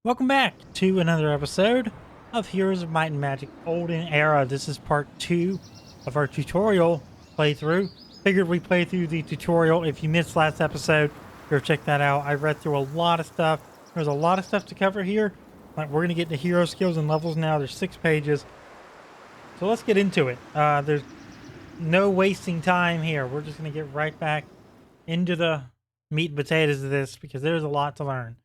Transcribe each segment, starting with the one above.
Welcome back to another episode of Heroes of Might and Magic Olden Era. This is part 2 of our tutorial playthrough. Figured we play through the tutorial. If you missed last episode, go check that out. I read through a lot of stuff. There's a lot of stuff to cover here. Like, we're going to get to hero skills and levels now. There's 6 pages. So let's get into it. There's no wasting time here. We're just going to get right back into the meat and potatoes of this because there's a lot to learn.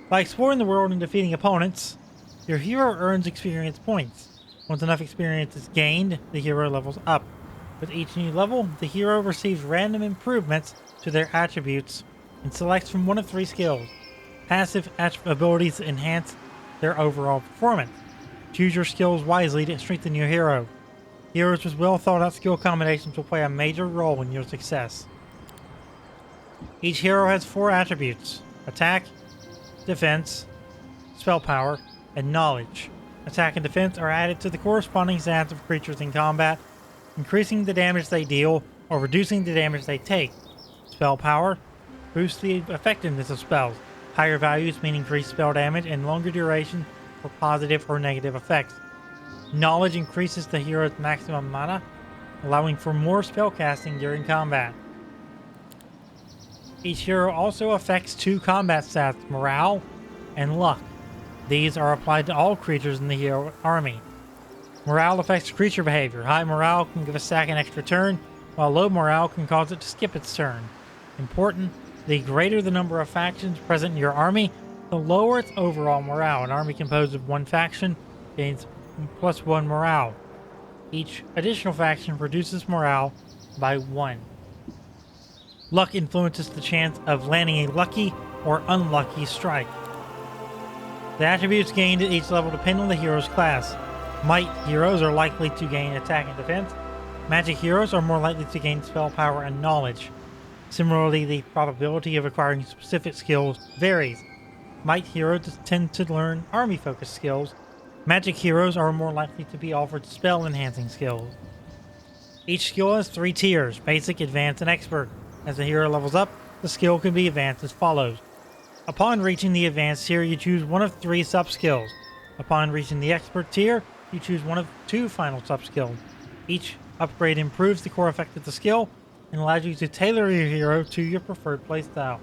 By exploring the world and defeating opponents, your hero earns experience points. Once enough experience is gained, the hero levels up. With each new level, the hero receives random improvements to their attributes and selects from one of 3 skills. Passive abilities enhance their overall performance. Choose your skills wisely to strengthen your hero. Heroes with well thought out skill combinations will play a major role in your success. Each hero has 4 attributes: attack, defense, spell power, and knowledge. Attack and defense are added to the corresponding stats of creatures in combat, increasing the damage they deal or reducing the damage they take. Spell power boosts the effectiveness of spells. Higher values mean increased spell damage and longer duration for positive or negative effects. Knowledge increases the hero's maximum mana, allowing for more spell casting during combat. Each hero also affects 2 combat stats, morale and luck. These are applied to all creatures in the hero army. Morale affects creature behavior. High morale can give a stack an extra turn, while low morale can cause it to skip its turn. Important, the greater the number of factions present in your army, the lower its overall morale. An army composed of 1 faction gains +1 morale. Each additional faction reduces morale by 1. Luck influences the chance of landing a lucky or unlucky strike. The attributes gained at each level depend on the hero's class. Might heroes are likely to gain attack and defense. Magic heroes are more likely to gain spell power and knowledge. Similarly, the probability of acquiring specific skills varies. Might heroes tend to learn army-focused skills. Magic heroes are more likely to be offered spell-enhancing skills. Each skill has 3 tiers: basic, advanced, and expert. As the hero levels up, the skill can be advanced as follows. Upon reaching the advanced tier, you choose one of 3 sub-skills. Upon reaching the expert tier, you choose one of 2 final sub-skills. Each upgrade improves the core effect of the skill and allows you to tailor your hero to your preferred playstyle.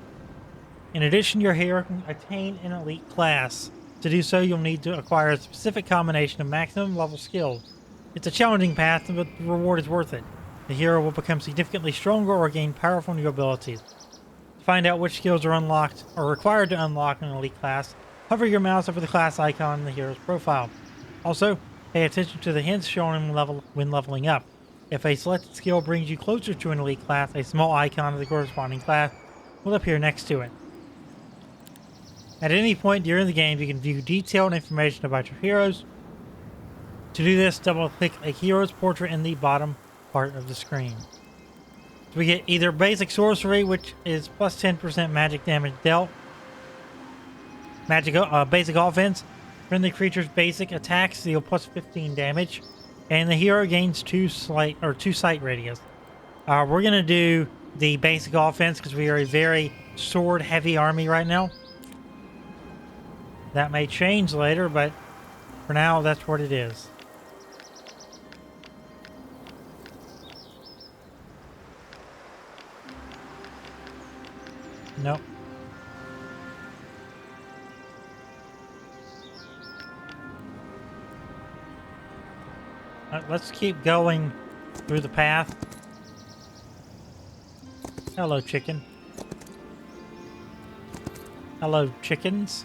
In addition, your hero can attain an elite class. To do so, you'll need to acquire a specific combination of maximum level skills. It's a challenging path, but the reward is worth it. The hero will become significantly stronger or gain powerful new abilities. To find out which skills are unlocked or required to unlock an elite class, hover your mouse over the class icon in the hero's profile. Also, pay attention to the hints shown when leveling up. If a selected skill brings you closer to an elite class, a small icon of the corresponding class will appear next to it. At any point during the game, you can view detailed information about your heroes. To do this, double-click a hero's portrait in the bottom part of the screen. So we get either basic sorcery, which is plus 10% magic damage dealt. Basic offense. Friendly creatures' basic attacks deal plus 15 damage. And the hero gains 2 sight radius. We're going to do the basic offense because we are a very sword-heavy army right now. That may change later, but for now, that's what it is. Nope. Let's keep going through the path. Hello, chicken. Hello, chickens.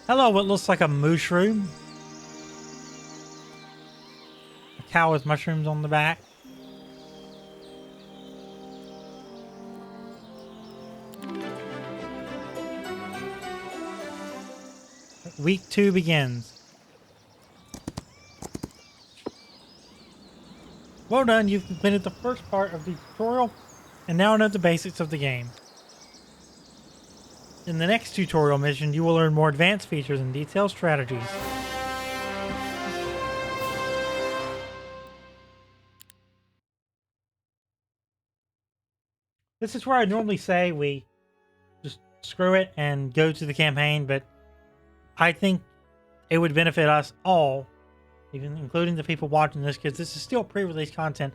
Hello, what looks like a mushroom. A cow with mushrooms on the back. Week 2 begins. Well done, you've completed the first part of the tutorial and now know the basics of the game. In the next tutorial mission, you will learn more advanced features and detailed strategies. This is where I normally say we screw it and go to the campaign, but I think it would benefit us all, even including the people watching this, because this is still pre-release content,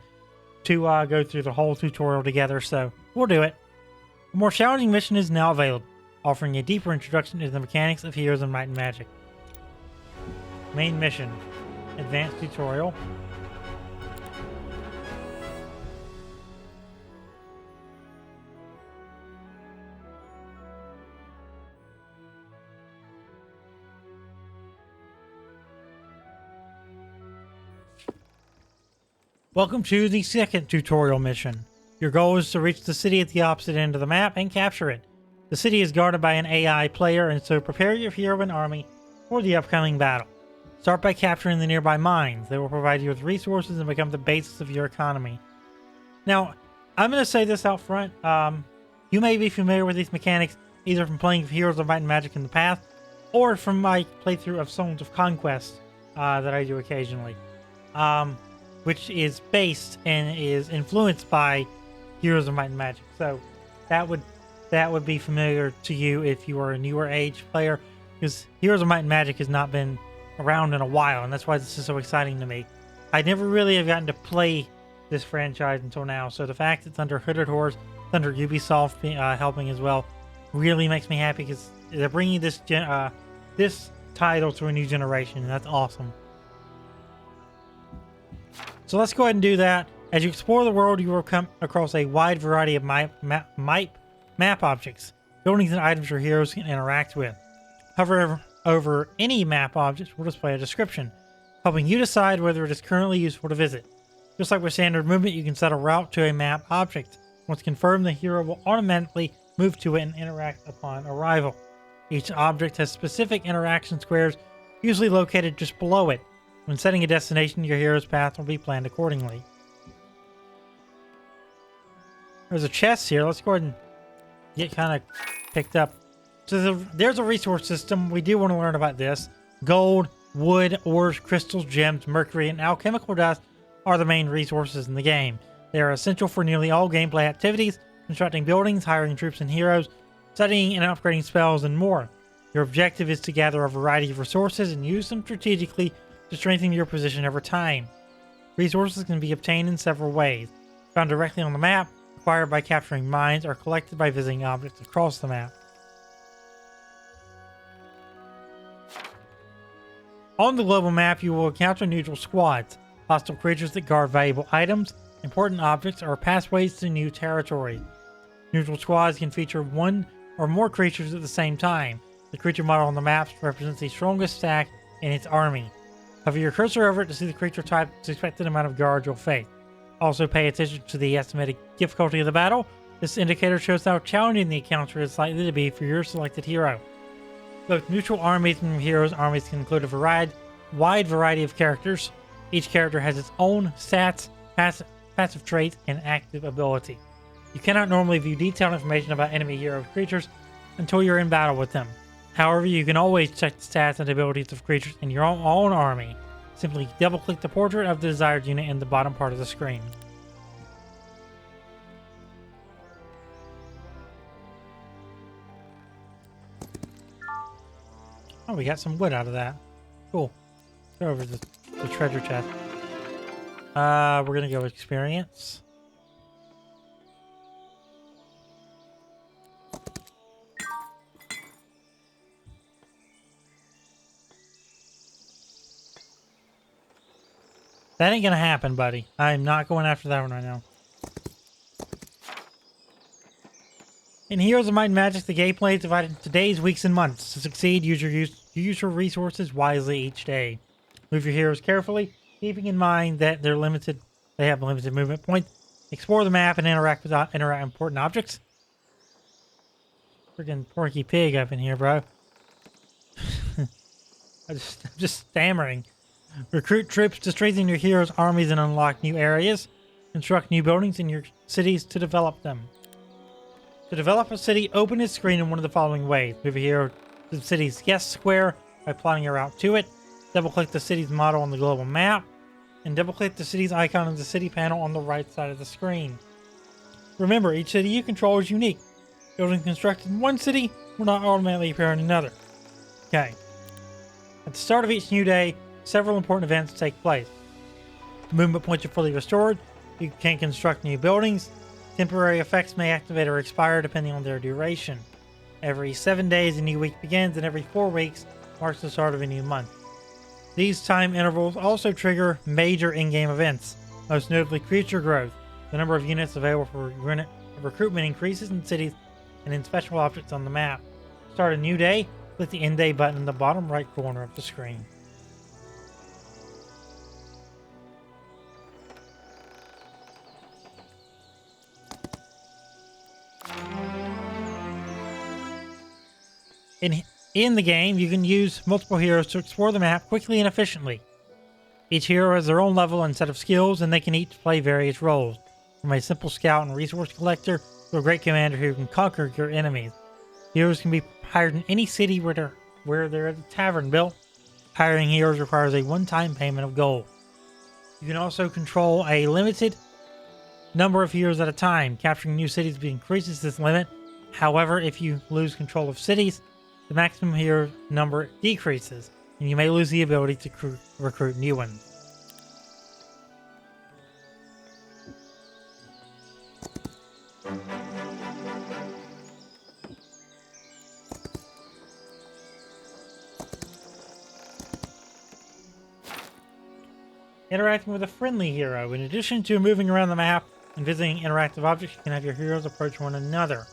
to go through the whole tutorial together, so we'll do it. A more challenging mission is now available, offering a deeper introduction to the mechanics of Heroes of Might and Magic. Main mission, advanced tutorial. Welcome to the second tutorial mission. Your goal is to reach the city at the opposite end of the map and capture it. The city is guarded by an AI player, and so prepare your hero and army for the upcoming battle. Start by capturing the nearby mines. They will provide you with resources and become the basis of your economy. Now, I'm going to say this out front. You may be familiar with these mechanics either from playing Heroes of Might and Magic in the past or from my playthrough of Songs of Conquest that I do occasionally. Which is based and is influenced by Heroes of Might and Magic. So that would be familiar to you if you are a newer age player, because Heroes of Might and Magic has not been around in a while, and that's why this is so exciting to me. I never really have gotten to play this franchise until now, so the fact it's under Hooded Horse, it's under Ubisoft helping as well, really makes me happy, because they're bringing this title to a new generation, and that's awesome. So let's go ahead and do that. As you explore the world, you will come across a wide variety of map objects, buildings and items your heroes can interact with. Hover over any map object will display a description, helping you decide whether it is currently useful to visit. Just like with standard movement, you can set a route to a map object. Once confirmed, the hero will automatically move to it and interact upon arrival. Each object has specific interaction squares, usually located just below it. When setting a destination, your hero's path will be planned accordingly. There's a chest here. Let's go ahead and get kind of picked up. So there's a resource system. We do want to learn about this. Gold, wood, ores, crystals, gems, mercury, and alchemical dust are the main resources in the game. They are essential for nearly all gameplay activities, constructing buildings, hiring troops and heroes, studying and upgrading spells, and more. Your objective is to gather a variety of resources and use them strategically to strengthen your position over time. Resources can be obtained in several ways. Found directly on the map, acquired by capturing mines, or collected by visiting objects across the map. On the global map, you will encounter neutral squads, hostile creatures that guard valuable items, important objects, or pathways to new territory. Neutral squads can feature one or more creatures at the same time. The creature model on the maps represents the strongest stack in its army. Hover your cursor over it to see the creature type's expected amount of guards you'll face. Also pay attention to the estimated difficulty of the battle. This indicator shows how challenging the encounter is likely to be for your selected hero. Both neutral armies and heroes' armies can include a wide variety of characters. Each character has its own stats, passive traits, and active ability. You cannot normally view detailed information about enemy hero creatures until you're in battle with them. However, you can always check the stats and abilities of creatures in your own army. Simply double-click the portrait of the desired unit in the bottom part of the screen. Oh, we got some wood out of that. Cool. Go over to the treasure chest. We're gonna go with experience. That ain't gonna happen, buddy. I'm not going after that one right now. In Heroes of Might and Magic, the gameplay is divided into days, weeks, and months. To succeed, use your resources wisely each day. Move your heroes carefully, keeping in mind that they have limited movement points. Explore the map and interact with important objects. Freaking Porky Pig up in here, bro. I'm just stammering. Recruit troops to strengthen your heroes' armies and unlock new areas. Construct new buildings in your cities to develop them. To develop a city, open its screen in one of the following ways. Move a hero to the city's guest square by plotting a route to it. Double-click the city's model on the global map. And double-click the city's icon in the city panel on the right side of the screen. Remember, each city you control is unique. Buildings constructed in one city will not automatically appear in another. Okay. At the start of each new day, several important events take place. Movement points are fully restored. You can construct new buildings. Temporary effects may activate or expire depending on their duration. Every 7 days, a new week begins, and every 4 weeks marks the start of a new month. These time intervals also trigger major in-game events, most notably creature growth. The number of units available for recruitment increases in cities and in special objects on the map. Start a new day, click the End Day button in the bottom right corner of the screen. In the game, you can use multiple heroes to explore the map quickly and efficiently. Each hero has their own level and set of skills, and they can each play various roles, from a simple scout and resource collector to a great commander who can conquer your enemies. Heroes can be hired in any city where there is a tavern built. Hiring heroes requires a one-time payment of gold. You can also control a limited number of heroes at a time. Capturing new cities increases this limit. However, if you lose control of cities, the maximum hero number decreases, and you may lose the ability to recruit new ones. Interacting with a friendly hero. In addition to moving around the map and visiting interactive objects, you can have your heroes approach one another.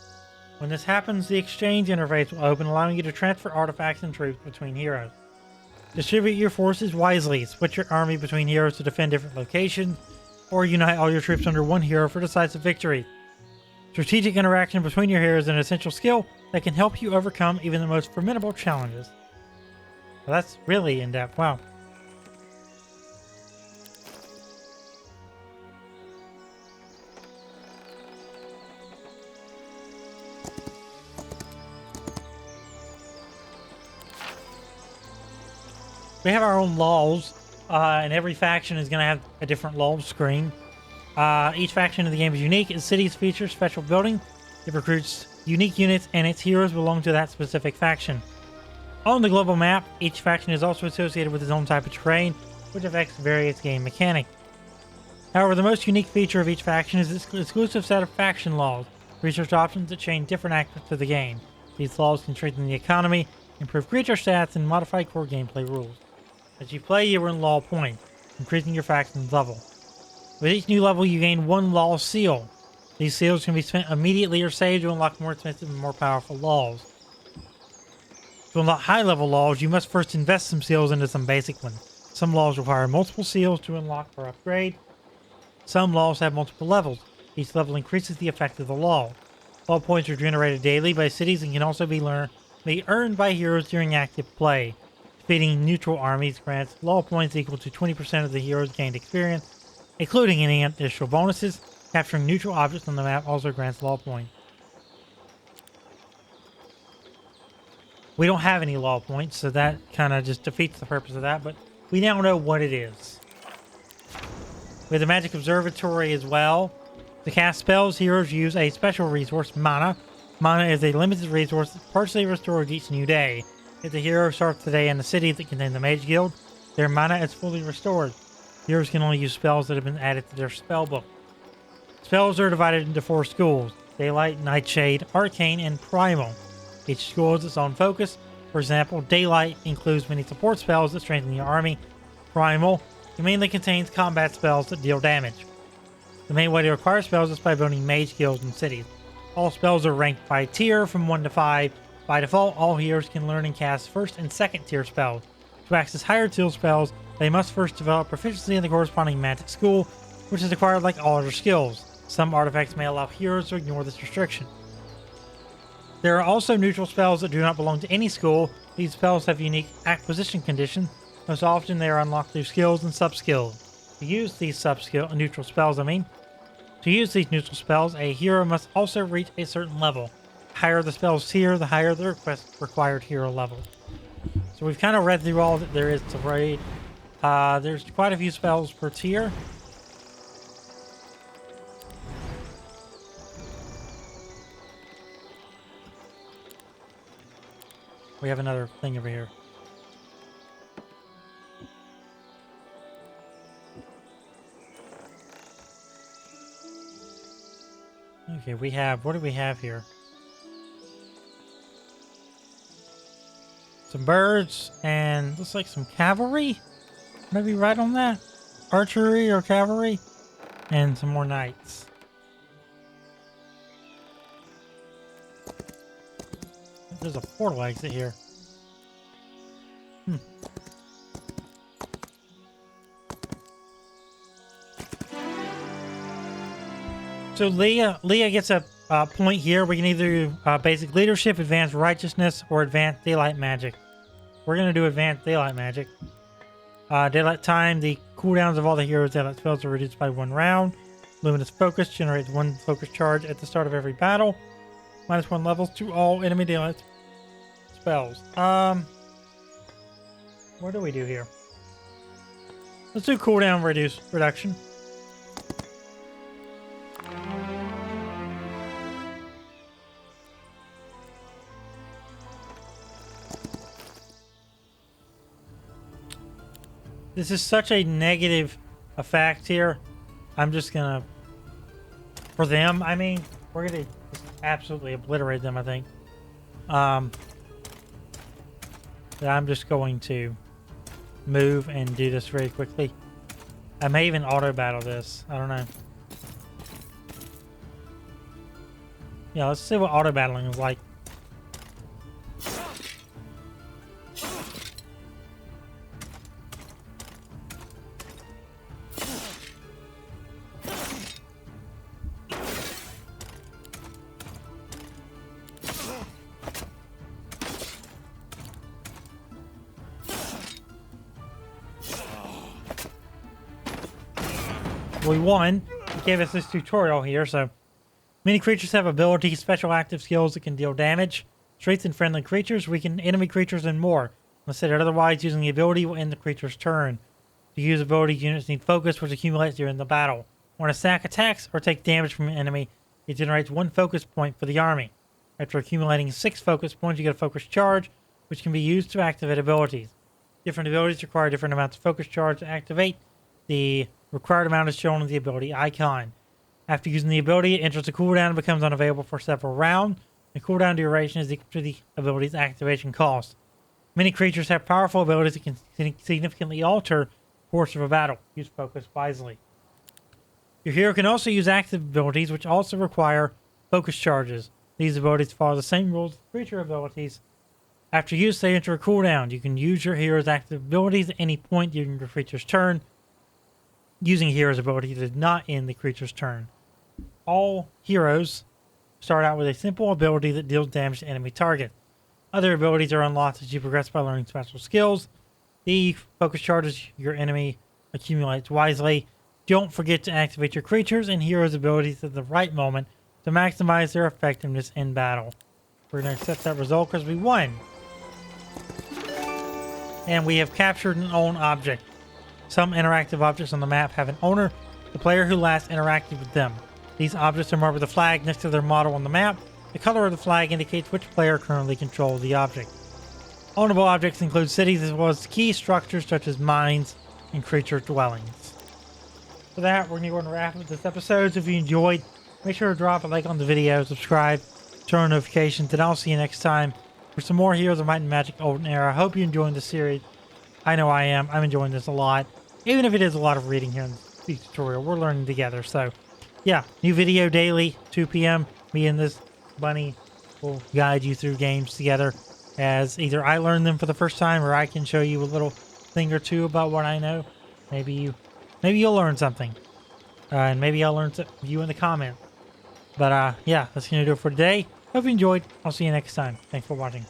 When this happens, the exchange interface will open, allowing you to transfer artifacts and troops between heroes. Distribute your forces wisely. Switch your army between heroes to defend different locations, or unite all your troops under one hero for decisive victory. Strategic interaction between your heroes is an essential skill that can help you overcome even the most formidable challenges. Well, that's really in-depth. Wow. We have our own laws, and every faction is going to have a different law screen. Each faction in the game is unique. Its cities feature special building. It recruits unique units, and its heroes belong to that specific faction. On the global map, each faction is also associated with its own type of terrain, which affects various game mechanics. However, the most unique feature of each faction is its exclusive set of faction laws, research options that change different aspects of the game. These laws can strengthen the economy, improve creature stats, and modify core gameplay rules. As you play, you earn law points, increasing your faction's level. With each new level, you gain one law seal. These seals can be spent immediately or saved to unlock more expensive and more powerful laws. To unlock high-level laws, you must first invest some seals into some basic ones. Some laws require multiple seals to unlock or upgrade. Some laws have multiple levels. Each level increases the effect of the law. Law points are generated daily by cities and can also be earned by heroes during active play. Defeating neutral armies grants law points equal to 20% of the heroes' gained experience, including any additional bonuses. Capturing neutral objects on the map also grants law points. We don't have any law points, so that kind of just defeats the purpose of that, but we now know what it is. We have the Magic Observatory as well. To cast spells, heroes use a special resource, mana. Mana is a limited resource that's partially restored each new day. If the hero starts the day in the city that contains the Mage Guild, their mana is fully restored. Heroes can only use spells that have been added to their spellbook. Spells are divided into 4 schools: Daylight, Nightshade, Arcane, and Primal. Each school has its own focus. For example, Daylight includes many support spells that strengthen your army. Primal mainly contains combat spells that deal damage. The main way to acquire spells is by building Mage Guilds in cities. All spells are ranked by tier from 1 to 5. By default, all heroes can learn and cast first and second tier spells. To access higher tier spells, they must first develop proficiency in the corresponding magic school, which is acquired like all other skills. Some artifacts may allow heroes to ignore this restriction. There are also neutral spells that do not belong to any school. These spells have unique acquisition conditions. Most often they are unlocked through skills and sub-skills. To use these neutral spells, To use these neutral spells, a hero must also reach a certain level. The higher the spell's tier, the higher the required hero level. So we've kind of read through all that there is to read. There's quite a few spells per tier. We have another thing over here. Okay, we have, what do we have here? Some birds and looks like some cavalry. Maybe right on that. Archery or cavalry. And some more knights. There's a portal exit here. So Leah gets a point here. We can either do basic leadership, advanced righteousness, or advanced daylight magic. We're going to do advanced daylight magic. Daylight time, the cooldowns of all the heroes' daylight spells are reduced by 1 round. Luminous focus generates 1 focus charge at the start of every battle. -1 levels to all enemy daylight spells. What do we do here? Let's do cooldown reduction. This is such a negative effect here. I'm just gonna, for them, I mean, we're gonna just absolutely obliterate them, I think. I'm just going to move and do this very quickly. I may even auto battle this. I don't know. Yeah, let's see what auto battling is like. We won. It gave us this tutorial here, so many creatures have abilities, special active skills that can deal damage, strengthen friendly creatures, weaken enemy creatures, and more. Unless said otherwise, using the ability will end the creature's turn. To use ability, units need focus, which accumulates during the battle. When a sack attacks or takes damage from an enemy, it generates 1 focus point for the army. After accumulating 6 focus points, you get a focus charge, which can be used to activate abilities. Different abilities require different amounts of focus charge to activate. The required amount is shown on the ability icon. After using the ability, it enters a cooldown and becomes unavailable for several rounds. The cooldown duration is equal to the ability's activation cost. Many creatures have powerful abilities that can significantly alter the course of a battle. Use focus wisely. Your hero can also use active abilities, which also require focus charges. These abilities follow the same rules as creature abilities. After use, they enter a cooldown. You can use your hero's active abilities at any point during your creature's turn. Using a hero's ability does not end the creature's turn. All heroes start out with a simple ability that deals damage to enemy target. Other abilities are unlocked as you progress by learning special skills. The focus charges your enemy accumulates wisely. Don't forget to activate your creatures and heroes' abilities at the right moment to maximize their effectiveness in battle. We're going to accept that result because we won. And we have captured an own object. Some interactive objects on the map have an owner, the player who last interacted with them. These objects are marked with a flag next to their model on the map. The color of the flag indicates which player currently controls the object. Ownable objects include cities as well as key structures such as mines and creature dwellings. For that, we're going to go and wrap up this episode. So if you enjoyed, make sure to drop a like on the video, subscribe, turn on notifications, and I'll see you next time for some more Heroes of Might and Magic Olden Era. I hope you're enjoying the series. I know I am. I'm enjoying this a lot. Even if it is a lot of reading here in this tutorial, we're learning together. So, yeah, new video daily, 2 p.m. Me and this bunny will guide you through games together as either I learn them for the first time or I can show you a little thing or two about what I know. Maybe you'll learn something. And maybe I'll learn you in the comments. But, yeah, that's going to do it for today. Hope you enjoyed. I'll see you next time. Thanks for watching.